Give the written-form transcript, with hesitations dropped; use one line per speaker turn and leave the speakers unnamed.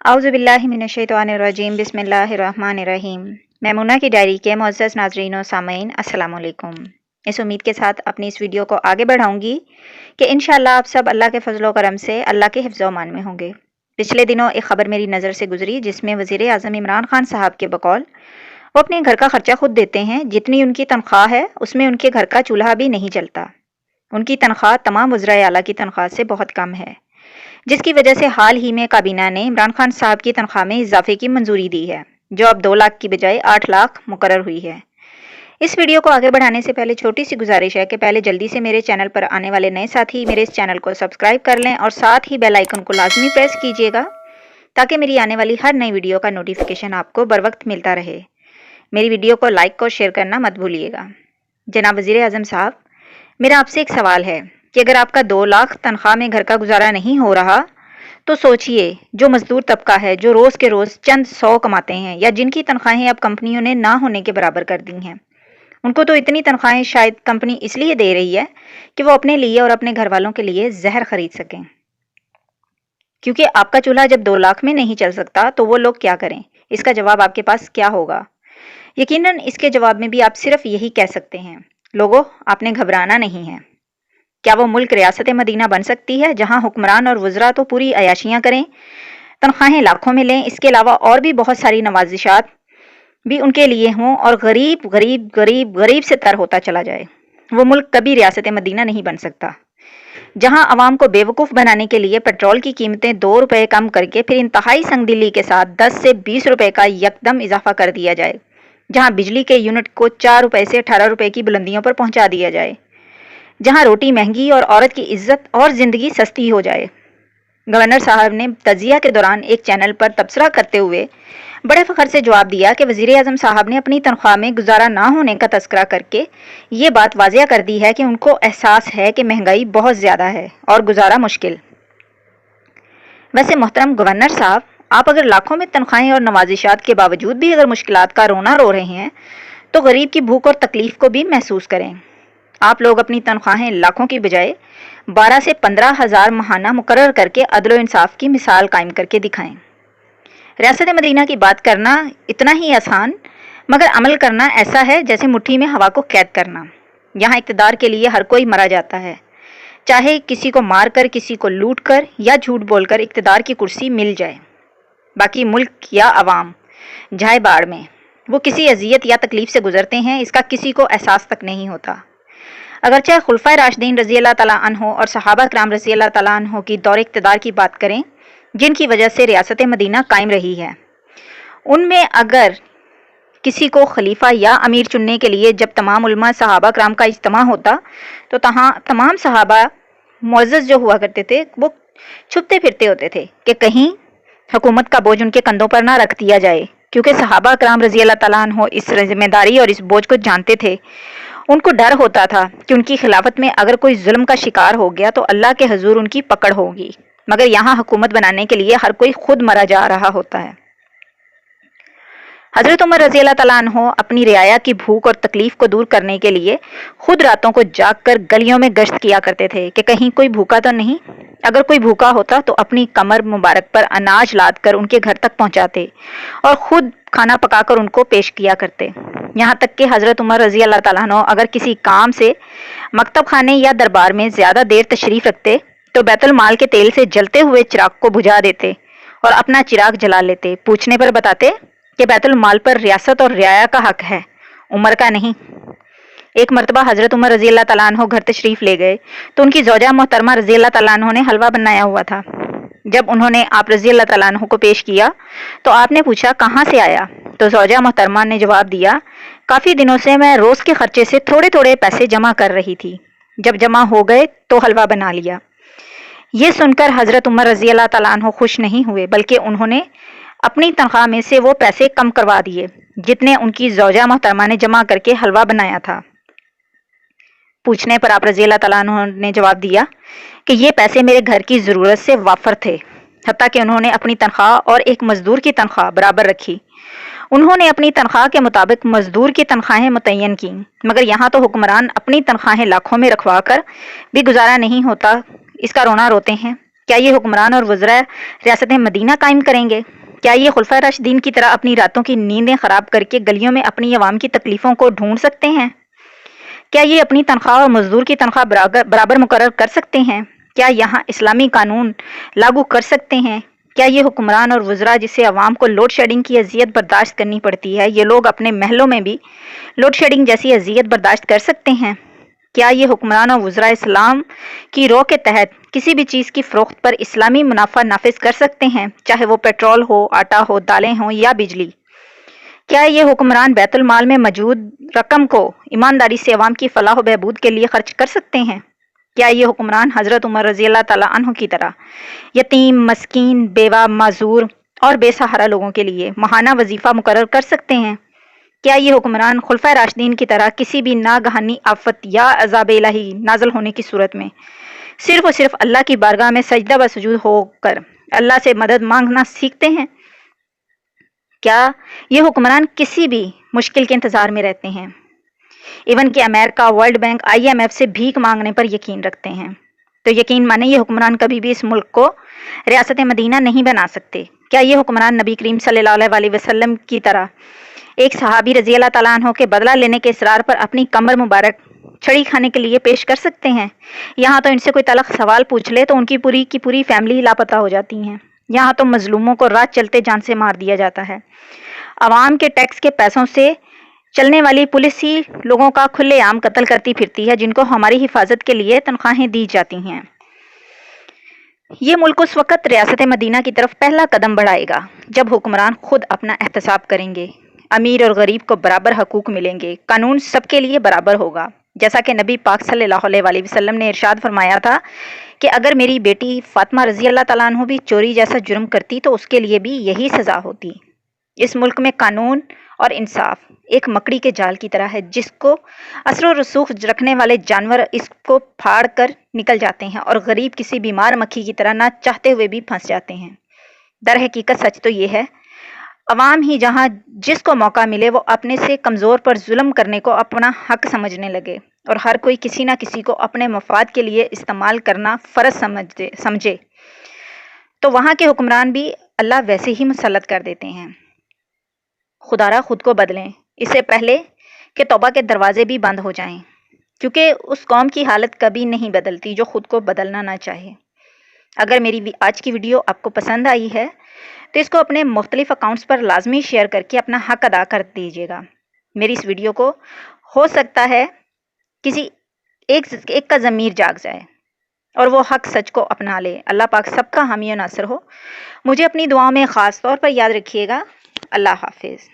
اعوذ باللہ من الشیطان الرجیم بسم اللہ الرحمن الرحیم۔ میمونہ کی ڈائری کے معزز ناظرین و سامعین السلام علیکم۔ اس امید کے ساتھ اپنی اس ویڈیو کو آگے بڑھاؤں گی کہ انشاءاللہ آپ سب اللہ کے فضل و کرم سے اللہ کے حفظ و امان میں ہوں گے۔ پچھلے دنوں ایک خبر میری نظر سے گزری جس میں وزیر اعظم عمران خان صاحب کے بقول وہ اپنے گھر کا خرچہ خود دیتے ہیں، جتنی ان کی تنخواہ ہے اس میں ان کے گھر کا چولہا بھی نہیں جلتا۔ ان کی تنخواہ تمام وزرائے اعلیٰ کی تنخواہ سے بہت کم ہے، جس کی وجہ سے حال ہی میں کابینہ نے عمران خان صاحب کی تنخواہ میں اضافے کی منظوری دی ہے، جو اب 2 لاکھ کی بجائے 8 لاکھ مقرر ہوئی ہے۔ اس ویڈیو کو آگے بڑھانے سے پہلے چھوٹی سی گزارش ہے کہ پہلے جلدی سے میرے چینل پر آنے والے نئے ساتھی میرے اس چینل کو سبسکرائب کر لیں اور ساتھ ہی بیل آئیکن کو لازمی پریس کیجیے گا تاکہ میری آنے والی ہر نئی ویڈیو کا نوٹیفیکیشن آپ کو بر وقت ملتا رہے۔ میری ویڈیو کو لائک اور شیئر کرنا مت بھولیے گا۔ جناب وزیر اعظم صاحب، میرا آپ سے ایک سوال ہے کہ اگر آپ کا 2 لاکھ تنخواہ میں گھر کا گزارا نہیں ہو رہا تو سوچئے جو مزدور طبقہ ہے جو روز کے روز چند 100 کماتے ہیں یا جن کی تنخواہیں اب کمپنیوں نے نہ ہونے کے برابر کر دی ہیں، ان کو تو اتنی تنخواہیں شاید کمپنی اس لیے دے رہی ہے کہ وہ اپنے لیے اور اپنے گھر والوں کے لیے زہر خرید سکیں، کیونکہ آپ کا چولہا جب 2 لاکھ میں نہیں چل سکتا تو وہ لوگ کیا کریں؟ اس کا جواب آپ کے پاس کیا ہوگا؟ یقیناً اس کے جواب میں بھی آپ صرف یہی کہہ سکتے ہیں، لوگوں آپ نے گھبرانا نہیں ہے۔ کیا وہ ملک ریاست مدینہ بن سکتی ہے جہاں حکمران اور وزراء تو پوری عیاشیاں کریں، تنخواہیں لاکھوں میں لیں، اس کے علاوہ اور بھی بہت ساری نوازشات بھی ان کے لیے ہوں اور غریب غریب غریب غریب سے تر ہوتا چلا جائے؟ وہ ملک کبھی ریاست مدینہ نہیں بن سکتا، جہاں عوام کو بیوقوف بنانے کے لیے پیٹرول کی قیمتیں 2 روپے کم کر کے پھر انتہائی سنگ دلی کے ساتھ 10 سے 20 روپے کا یکدم اضافہ کر دیا جائے، جہاں بجلی کے یونٹ کو 4 روپے سے 18 روپے کی بلندیوں پر پہنچا دیا جائے، جہاں روٹی مہنگی اور عورت کی عزت اور زندگی سستی ہو جائے۔ گورنر صاحب نے تجزیہ کے دوران ایک چینل پر تبصرہ کرتے ہوئے بڑے فخر سے جواب دیا کہ وزیر اعظم صاحب نے اپنی تنخواہ میں گزارا نہ ہونے کا تذکرہ کر کے یہ بات واضح کر دی ہے کہ ان کو احساس ہے کہ مہنگائی بہت زیادہ ہے اور گزارا مشکل۔ ویسے محترم گورنر صاحب، آپ اگر لاکھوں میں تنخواہیں اور نوازشات کے باوجود بھی اگر مشکلات کا رونا رو رہے ہیں تو غریب کی بھوک اور تکلیف کو بھی محسوس کریں۔ آپ لوگ اپنی تنخواہیں لاکھوں کی بجائے 12 سے 15 ہزار ماہانہ مقرر کر کے عدل و انصاف کی مثال قائم کر کے دکھائیں۔ ریاست مدینہ کی بات کرنا اتنا ہی آسان مگر عمل کرنا ایسا ہے جیسے مٹھی میں ہوا کو قید کرنا۔ یہاں اقتدار کے لیے ہر کوئی مرا جاتا ہے، چاہے کسی کو مار کر، کسی کو لوٹ کر یا جھوٹ بول کر اقتدار کی کرسی مل جائے، باقی ملک یا عوام جائے باڑ میں، وہ کسی اذیت یا تکلیف سے گزرتے ہیں، اس کا کسی کو احساس تک نہیں ہوتا۔ اگرچہ خلفائے راشدین رضی اللہ تعالیٰ عنہ اور صحابہ کرام رضی اللہ تعالیٰ عنہ کی دور اقتدار کی بات کریں جن کی وجہ سے ریاست مدینہ قائم رہی ہے، ان میں اگر کسی کو خلیفہ یا امیر چننے کے لیے جب تمام علماء صحابہ کرام کا اجتماع ہوتا تو تمام صحابہ معزز جو ہوا کرتے تھے وہ چھپتے پھرتے ہوتے تھے کہ کہیں حکومت کا بوجھ ان کے کندھوں پر نہ رکھ دیا جائے، کیونکہ صحابہ کرام رضی اللہ تعالیٰ عنہ اس ذمہ داری اور اس بوجھ کو جانتے تھے۔ ان کو ڈر ہوتا تھا کہ ان کی خلافت میں اگر کوئی ظلم کا شکار ہو گیا تو اللہ کے حضور ان کی پکڑ ہوگی، مگر یہاں حکومت بنانے کے لیے ہر کوئی خود مرا جا رہا ہوتا ہے۔ حضرت عمر رضی اللہ تعالیٰ عنہ اپنی رعایا کی بھوک اور تکلیف کو دور کرنے کے لیے خود راتوں کو جاگ کر گلیوں میں گشت کیا کرتے تھے کہ کہیں کوئی بھوکا تو نہیں، اگر کوئی بھوکا ہوتا تو اپنی کمر مبارک پر اناج لاد کر ان کے گھر تک پہنچاتے اور خود کھانا پکا کر ان کو پیش کیا کرتے۔ یہاں تک کہ حضرت عمر رضی اللہ تعالیٰ عنہ اگر کسی کام سے مکتب خانے یا دربار میں زیادہ دیر تشریف رکھتے تو بیت المال کے تیل سے جلتے ہوئے چراغ کو بجھا دیتے اور اپنا چراغ جلا لیتے، پوچھنے پر بتاتے کہ بیت المال پر ریاست اور رعایا کا حق ہے، عمر کا نہیں۔ ایک مرتبہ حضرت عمر رضی اللہ تعالیٰ عنہ گھر تشریف لے گئے تو ان کی زوجہ محترمہ رضی اللہ تعالیٰ عنہ نے حلوہ بنایا ہوا تھا۔ جب انہوں نے آپ رضی اللہ تعالیٰ عنہ کو پیش کیا تو آپ نے پوچھا کہاں سے آیا، تو زوجہ محترمہ نے جواب دیا کافی دنوں سے میں روز کے خرچے سے تھوڑے تھوڑے پیسے جمع کر رہی تھی، جب جمع ہو گئے تو حلوہ بنا لیا۔ یہ سن کر حضرت عمر رضی اللہ تعالیٰ عنہ خوش نہیں ہوئے بلکہ انہوں نے اپنی تنخواہ میں سے وہ پیسے کم کروا دیے جتنے ان کی زوجہ محترمہ نے جمع کر کے حلوہ بنایا تھا۔ پوچھنے پر آپ رضی اللہ تعالیٰ عنہ نے جواب دیا کہ یہ پیسے میرے گھر کی ضرورت سے وافر تھے، حتیٰ کہ انہوں نے اپنی تنخواہ اور ایک مزدور کی تنخواہ برابر رکھی۔ انہوں نے اپنی تنخواہ کے مطابق مزدور کی تنخواہیں متعین کیں، مگر یہاں تو حکمران اپنی تنخواہیں لاکھوں میں رکھوا کر بھی گزارا نہیں ہوتا، اس کا رونا روتے ہیں کیا یہ حکمران اور وزراء ریاست مدینہ قائم کریں گے؟ کیا یہ خلفائے راشدین کی طرح اپنی راتوں کی نیندیں خراب کر کے گلیوں میں اپنی عوام کی تکلیفوں کو ڈھونڈ سکتے ہیں؟ کیا یہ اپنی تنخواہ اور مزدور کی تنخواہ برابر مقرر کر سکتے ہیں؟ کیا یہاں اسلامی قانون لاگو کر سکتے ہیں؟ کیا یہ حکمران اور وزراء جسے عوام کو لوڈ شیڈنگ کی اذیت برداشت کرنی پڑتی ہے، یہ لوگ اپنے محلوں میں بھی لوڈ شیڈنگ جیسی اذیت برداشت کر سکتے ہیں؟ کیا یہ حکمران اور وزراء اسلام کی رو کے تحت کسی بھی چیز کی فروخت پر اسلامی منافع نافذ کر سکتے ہیں، چاہے وہ پیٹرول ہو، آٹا ہو، دالیں ہوں یا بجلی؟ کیا یہ حکمران بیت المال میں موجود رقم کو ایمانداری سے عوام کی فلاح و بہبود کے لیے خرچ کر سکتے ہیں؟ کیا یہ حکمران حضرت عمر رضی اللہ تعالیٰ عنہ کی طرح یتیم، مسکین، بیوہ، معذور اور بے سہارا لوگوں کے لیے ماہانہ وظیفہ مقرر کر سکتے ہیں؟ کیا یہ حکمران خلفائے راشدین کی طرح کسی بھی ناگہانی آفت یا عذاب الہی نازل ہونے کی صورت میں صرف اور صرف اللہ کی بارگاہ میں سجدہ و سجود ہو کر اللہ سے مدد مانگنا سیکھتے ہیں؟ کیا یہ حکمران کسی بھی مشکل کے انتظار میں رہتے ہیں، ایون کہ امریکہ، ورلڈ بینک، IMF سے بھیک مانگنے پر یقین رکھتے ہیں؟ تو یقین مانیں یہ حکمران کبھی بھی اس ملک کو ریاست مدینہ نہیں بنا سکتے۔ کیا یہ حکمران نبی کریم صلی اللہ علیہ وسلم کی طرح ایک صحابی رضی اللہ تعالیٰ عنہ کے بدلہ لینے کے اصرار پر اپنی کمر مبارک چھڑی کھانے کے لیے پیش کر سکتے ہیں؟ یہاں تو ان سے کوئی تلخ سوال پوچھ لے تو ان کی پوری فیملی لاپتہ ہو جاتی ہیں۔ یہاں تو مظلوموں کو رات چلتے جان سے مار دیا جاتا ہے۔ عوام کے ٹیکس کے پیسوں سے چلنے والی پولیس ہی لوگوں کا کھلے عام قتل کرتی پھرتی ہے، جن کو ہماری حفاظت کے لیے تنخواہیں دی جاتی ہیں۔ یہ ملک اس وقت ریاست مدینہ کی طرف پہلا قدم بڑھائے گا جب حکمران خود اپنا احتساب کریں گے، امیر اور غریب کو برابر حقوق ملیں گے، قانون سب کے لیے برابر ہوگا۔ جیسا کہ نبی پاک صلی اللہ علیہ وسلم نے ارشاد فرمایا تھا کہ اگر میری بیٹی فاطمہ رضی اللہ تعالیٰ عنہ بھی چوری جیسا جرم کرتی تو اس کے لیے بھی یہی سزا ہوتی۔ اس ملک میں قانون اور انصاف ایک مکڑی کے جال کی طرح ہے، جس کو اثر و رسوخ رکھنے والے جانور اس کو پھاڑ کر نکل جاتے ہیں اور غریب کسی بیمار مکھی کی طرح نہ چاہتے ہوئے بھی پھنس جاتے ہیں۔ در حقیقت سچ تو یہ ہے، عوام ہی جہاں جس کو موقع ملے وہ اپنے سے کمزور پر ظلم کرنے کو اپنا حق سمجھنے لگے، اور ہر کوئی کسی نہ کسی کو اپنے مفاد کے لیے استعمال کرنا فرض سمجھے تو وہاں کے حکمران بھی اللہ ویسے ہی مسلط کر دیتے ہیں۔ خدارا خود کو بدلیں اس سے پہلے کہ توبہ کے دروازے بھی بند ہو جائیں، کیونکہ اس قوم کی حالت کبھی نہیں بدلتی جو خود کو بدلنا نہ چاہے۔ اگر میری آج کی ویڈیو آپ کو پسند آئی ہے تو اس کو اپنے مختلف اکاؤنٹس پر لازمی شیئر کر کے اپنا حق ادا کر دیجیے گا۔ میری اس ویڈیو کو ہو سکتا ہے کسی ایک کا ضمیر جاگ جائے اور وہ حق سچ کو اپنا لے۔ اللہ پاک سب کا حامی و ناصر ہو۔ مجھے اپنی دعاؤں میں خاص طور پر یاد رکھیے گا۔ اللہ حافظ۔